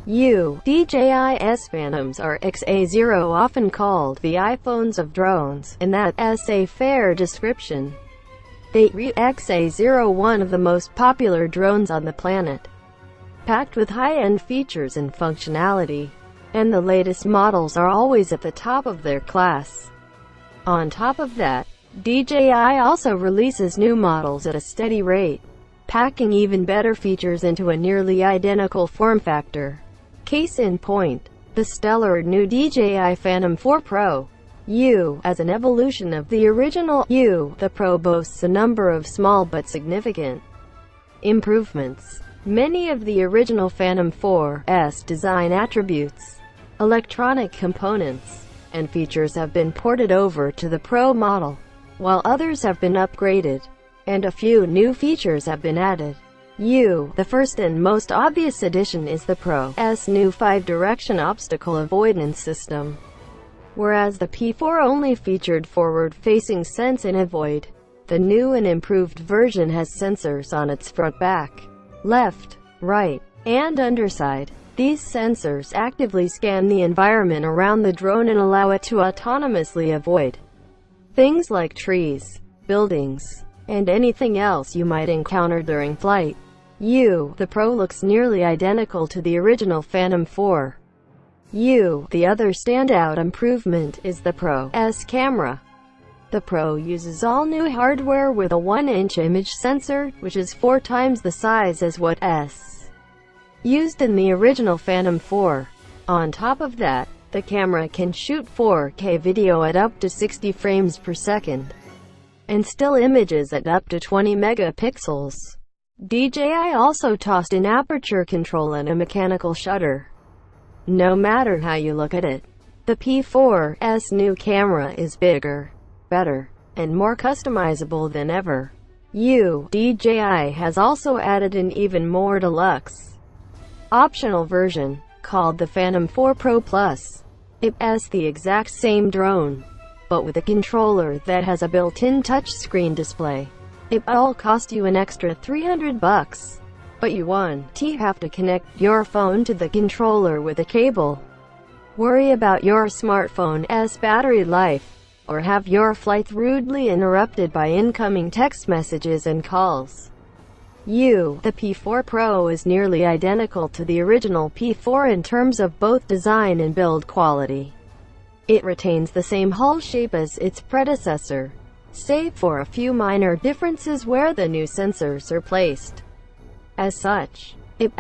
DJI's Phantoms are XA0, often called the iPhones of drones, and that's a fair description. They XA0, one of the most popular drones on the planet, packed with high-end features and functionality, and the latest models are always at the top of their class. On top of that, DJI also releases new models at a steady rate, packing even better features into a nearly identical form factor. Case in point, the stellar new DJI Phantom 4 Pro. As an evolution of the original the Pro boasts a number of small but significant improvements. Many of the original Phantom 4's design attributes, electronic components, and features have been ported over to the Pro model, while others have been upgraded, and a few new features have been added. The first and most obvious addition is the Pro's new 5-direction obstacle avoidance system. Whereas the P4 only featured forward-facing sense and avoid, the new and improved version has sensors on its front, back, left, right, and underside. These sensors actively scan the environment around the drone and allow it to autonomously avoid things like trees, buildings, and anything else you might encounter during flight. The Pro looks nearly identical to the original Phantom 4. The other standout improvement is the Pro's camera. The Pro uses all new hardware with a 1-inch image sensor, which is 4 times the size as what's used in the original Phantom 4. On top of that, the camera can shoot 4K video at up to 60 frames per second, and still images at up to 20 megapixels. DJI also tossed in aperture control and a mechanical shutter. No matter how you look at it, the P4's new camera is bigger, better, and more customizable than ever. DJI has also added an even more deluxe, optional version, called the Phantom 4 Pro Plus. It's the exact same drone, but with a controller that has a built-in touchscreen display. It all cost you an extra $300, but you have to connect your phone to the controller with a cable, worry about your smartphone's battery life, or have your flights rudely interrupted by incoming text messages and calls. The P4 Pro is nearly identical to the original P4 in terms of both design and build quality. It retains the same hull shape as its predecessor, save for a few minor differences where the new sensors are placed. As such, its